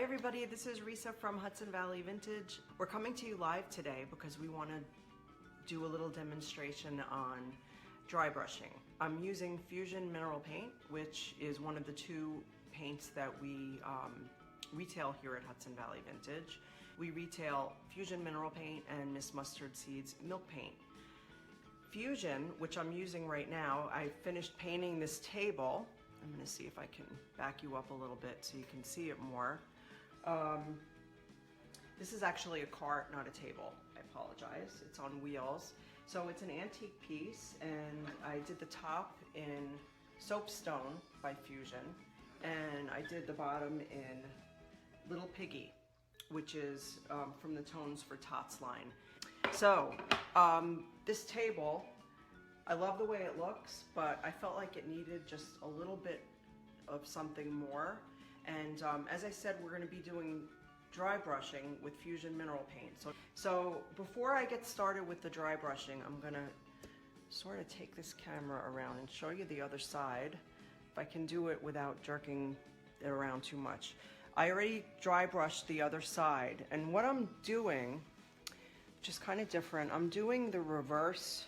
Hi everybody, this is Risa from Hudson Valley Vintage. We're coming to you live today because we want to do a little demonstration on dry brushing. I'm using Fusion Mineral Paint, which is one of the two paints that we retail here at Hudson Valley Vintage. We retail Fusion Mineral Paint and Miss Mustard Seeds Milk Paint. Fusion, which I'm using right now, I finished painting this table. I'm going to see if I can back you up a little bit so you can see it more. This is actually a cart, not a table. I apologize. It's on wheels. So it's an antique piece, and I did the top in soapstone by Fusion, and I did the bottom in Little Piggy, which is from the Tones for Tots line. So this table, I love the way it looks, but I felt like it needed just a little bit of something more. And as I said, we're going to be doing dry brushing with Fusion Mineral Paint. So before I get started with the dry brushing, I'm going to sort of take this camera around and show you the other side, if I can do it without jerking it around too much. I already dry brushed the other side, and what I'm doing, which is kind of different, I'm doing the reverse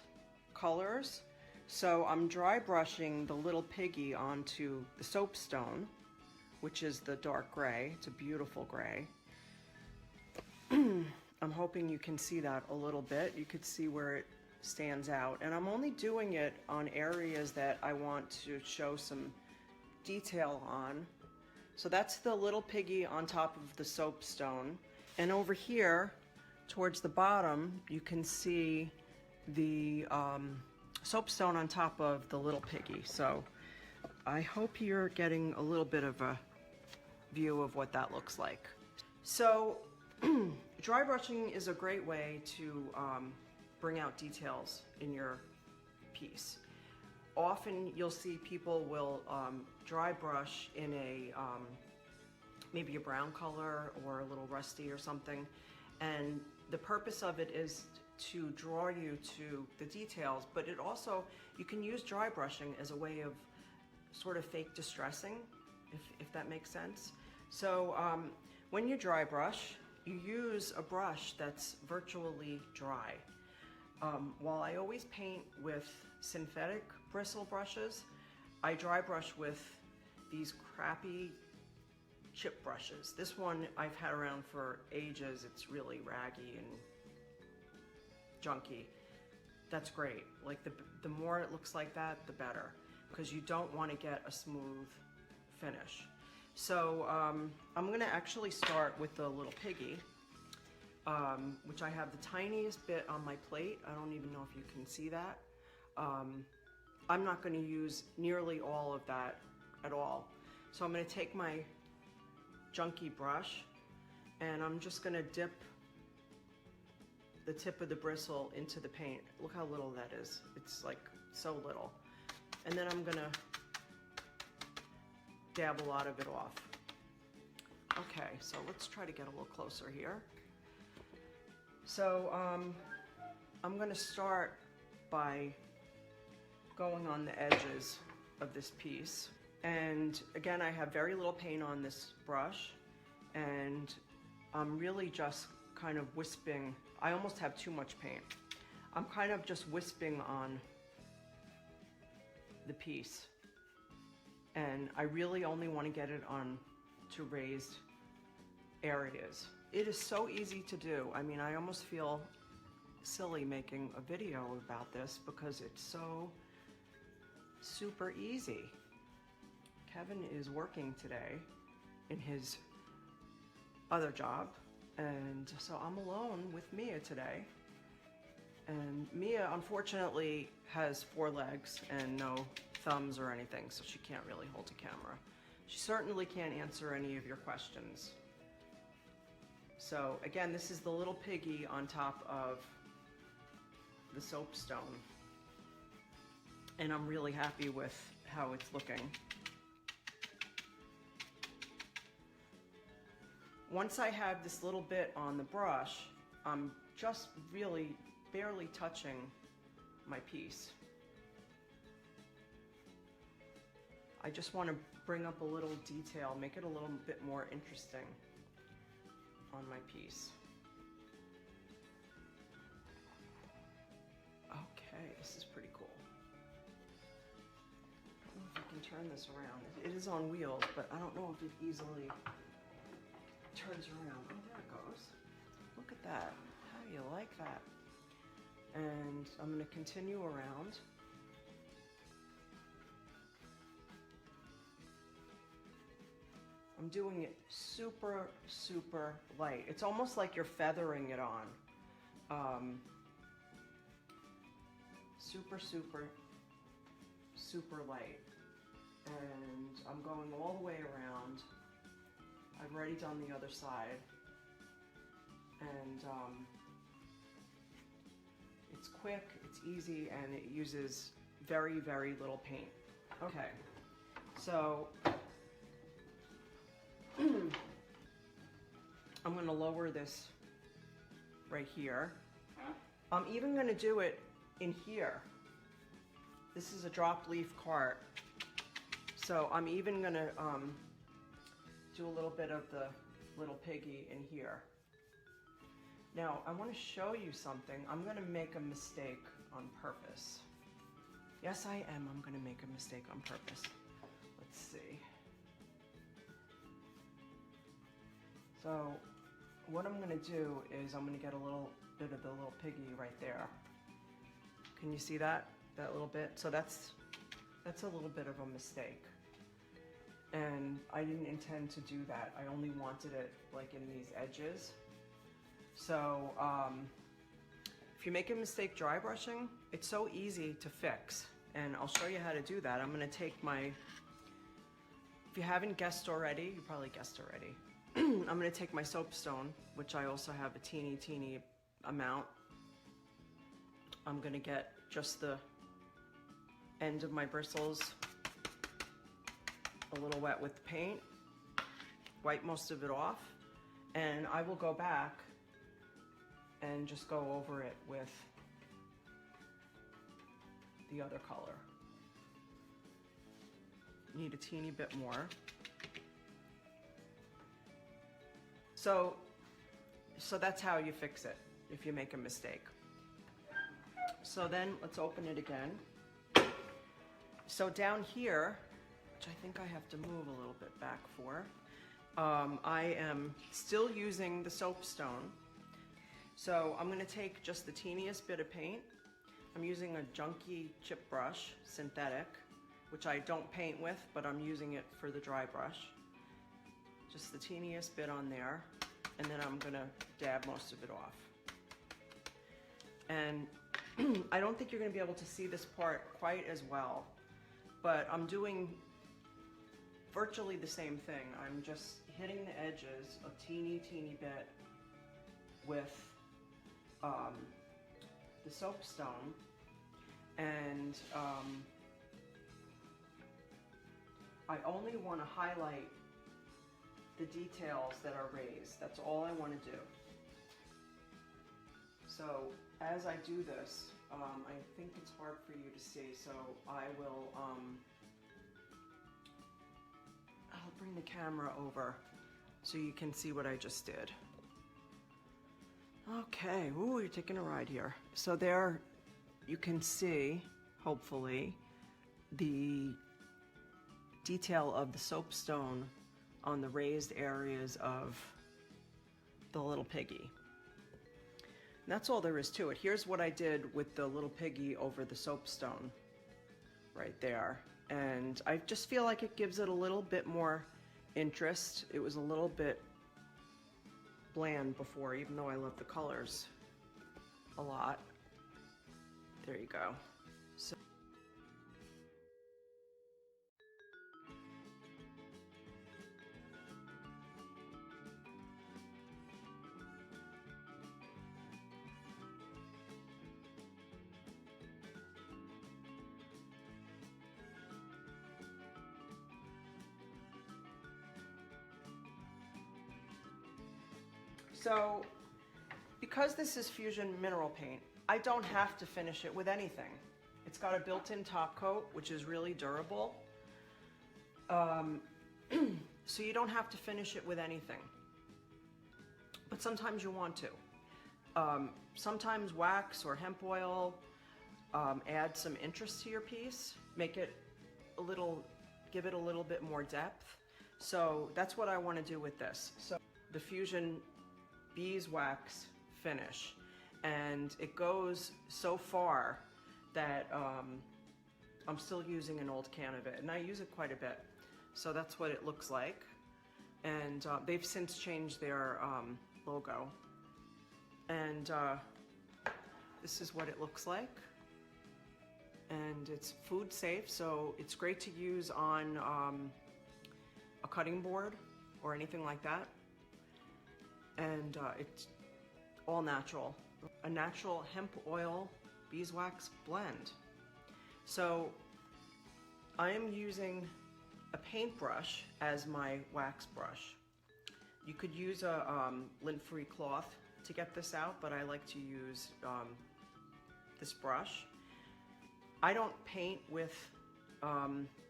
colors. So I'm dry brushing the Little Piggy onto the soapstone, which is the dark gray. It's a beautiful gray. I'm hoping you can see that a little bit. You could see where it stands out. And I'm only doing it on areas that I want to show some detail on. So that's the Little Piggy on top of the soapstone. And over here, towards the bottom, you can see the soapstone on top of the Little Piggy. So I hope you're getting a little bit of a view of what that looks like. So dry brushing is a great way to bring out details in your piece. Often you'll see people will dry brush in a maybe a brown color or a little rusty or something, and the purpose of it is to draw you to the details, but it also, you can use dry brushing as a way of sort of fake distressing, if that makes sense. So when you dry brush, you use a brush that's virtually dry. While I always paint with synthetic bristle brushes, I dry brush with these crappy chip brushes. This one I've had around for ages. It's really raggy and junky. That's great. Like the more it looks like that, the better, because you don't want to get a smooth finish. So I'm going to actually start with the Little Piggy, which I have the tiniest bit on my plate. I don't even know if you can see that. I'm not going to use nearly all of that at all. So I'm going to take my junky brush, and I'm just going to dip the tip of the bristle into the paint. Look how little that is. It's like so little. And then I'm gonna dab a lot of it off. Okay, so let's try to get a little closer here. So I'm gonna start by going on the edges of this piece. And again, I have very little paint on this brush, and I'm really just kind of wisping. I almost have too much paint. I'm kind of just wisping on the piece, and I really only want to get it on to raised areas. It is so easy to do. I mean, I almost feel silly making a video about this because it's so super easy. Kevin is working today in his other job, and so I'm alone with Mia today. And Mia, unfortunately, has 4 legs and no thumbs or anything, so she can't really hold a camera. She certainly can't answer any of your questions. So again, this is the Little Piggy on top of the soapstone, and I'm really happy with how it's looking. Once I have this little bit on the brush, I'm just really barely touching my piece. I just want to bring up a little detail, make it a little bit more interesting. on my piece. Okay, this is pretty cool. I don't know if I can turn this around. It is on wheels, but I don't know if it easily turns around. Oh, there it goes. Look at that. How do you like that? And I'm going to continue around. I'm doing it super, super light. It's almost like you're feathering it on. Super, super, super light. And I'm going all the way around. I've already done the other side. And it's quick, it's easy, and it uses very, very little paint. Okay, so I'm going to lower this right here. I'm even going to do it in here. This is a drop leaf cart. So I'm even going to do a little bit of the little piggy in here. Now, I want to show you something. I'm going to make a mistake on purpose. Yes, I am. I'm going to make a mistake on purpose. Let's see. So what I'm going to do is I'm going to get a little bit of the little piggy right there. Can you see that? That little bit? So that's a little bit of a mistake. And I didn't intend to do that. I only wanted it like in these edges. So if you make a mistake dry brushing, it's so easy to fix. And I'll show you how to do that. I'm going to take my, if you haven't guessed already, you probably guessed already. I'm going to take my soapstone, which I also have a teeny, teeny amount. I'm going to get just the end of my bristles a little wet with the paint, wipe most of it off, and I will go back and just go over it with the other color. Need a teeny bit more. So that's how you fix it if you make a mistake. So then let's open it again. So down here, which I think I have to move a little bit back for, I am still using the soapstone. So I'm going to take just the teeniest bit of paint. I'm using a junky chip brush, synthetic, which I don't paint with, but I'm using it for the dry brush. Just the teeniest bit on there, and then I'm going to dab most of it off. And I don't think you're going to be able to see this part quite as well, but I'm doing virtually the same thing. I'm just hitting the edges a teeny, teeny bit with the soapstone, and I only want to highlight the details that are raised. That's all I want to do. So as I do this, I think it's hard for you to see, so I will I'll bring the camera over so you can see what I just did. Okay, ooh, you're taking a ride here. So there you can see, hopefully, the detail of the soapstone on the raised areas of the little piggy. And that's all there is to it. Here's what I did with the little piggy over the soapstone right there. And I just feel like it gives it a little bit more interest. It was a little bit bland before, even though I love the colors a lot. There you go. So So, because this is Fusion mineral paint, I don't have to finish it with anything. It's got a built-in top coat, which is really durable. So you don't have to finish it with anything. but sometimes you want to. Sometimes wax or hemp oil add some interest to your piece, make it a little, give it a little bit more depth. So that's what I want to do with this. So the Fusion Beeswax finish, and it goes so far that I'm still using an old can of it, and I use it quite a bit. So that's what it looks like. And they've since changed their logo. And this is what it looks like. And it's food safe, so it's great to use on a cutting board or anything like that. And it's all natural. A natural hemp oil beeswax blend. So I am using a paintbrush as my wax brush. You could use a lint-free cloth to get this out, but I like to use this brush. I don't paint with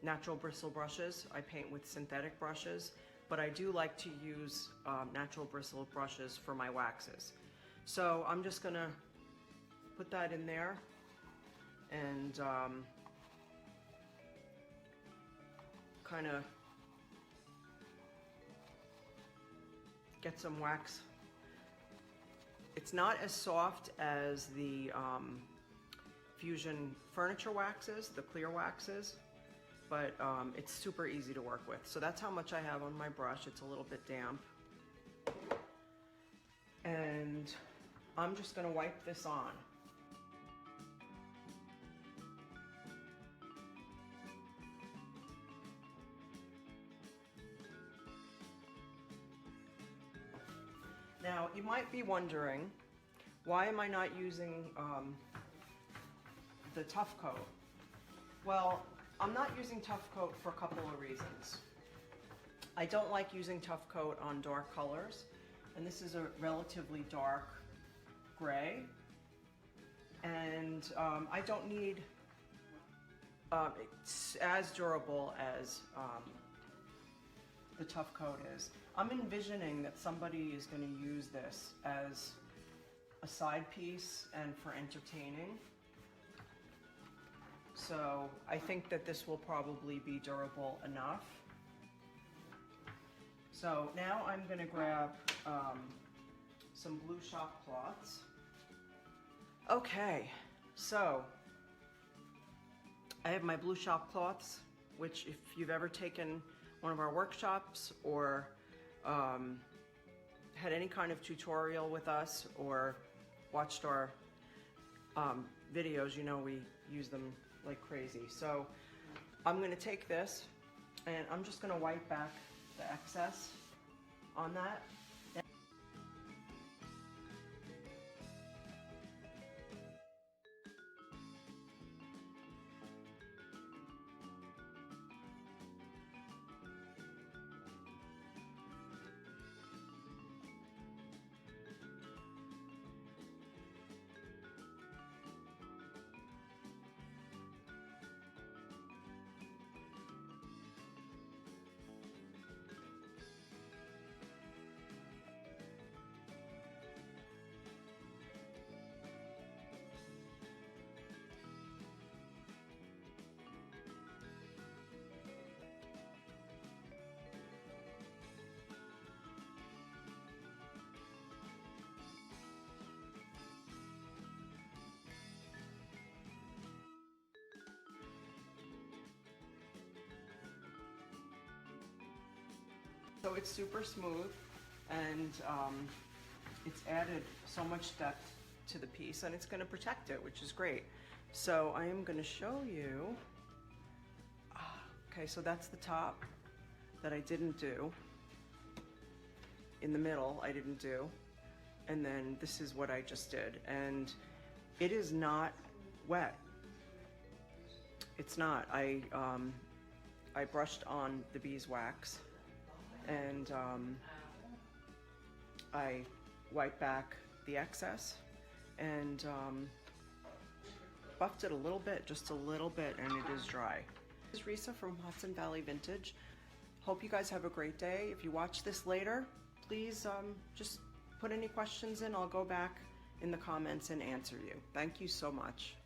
natural bristle brushes. I paint with synthetic brushes, but I do like to use natural bristle brushes for my waxes. So I'm just gonna put that in there and kind of get some wax. It's not as soft as the Fusion furniture waxes, the clear waxes, but it's super easy to work with. So that's how much I have on my brush. It's a little bit damp. And I'm just gonna wipe this on. Now, you might be wondering, why am I not using the Tough Coat? Well, I'm not using Tough Coat for a couple of reasons. I don't like using Tough Coat on dark colors, and this is a relatively dark gray, and I don't need, it's as durable as the Tough Coat is. I'm envisioning that somebody is going to use this as a side piece and for entertaining. So I think that this will probably be durable enough. So now I'm going to grab some blue shop cloths. Okay, so I have my blue shop cloths, which if you've ever taken one of our workshops or had any kind of tutorial with us or watched our videos, you know we use them like crazy. So I'm going to take this and I'm just going to wipe back the excess on that. So it's super smooth, and it's added so much depth to the piece, and it's going to protect it, which is great. So I am going to show you. Okay, so that's the top that I didn't do. In the middle, I didn't do. And then this is what I just did. And it is not wet. It's not. I brushed on the beeswax, and I wiped back the excess and buffed it a little bit, just a little bit, and it is dry. This is Risa from Hudson Valley Vintage. Hope you guys have a great day. If you watch this later, please just put any questions in, I'll go back in the comments and answer you. Thank you so much.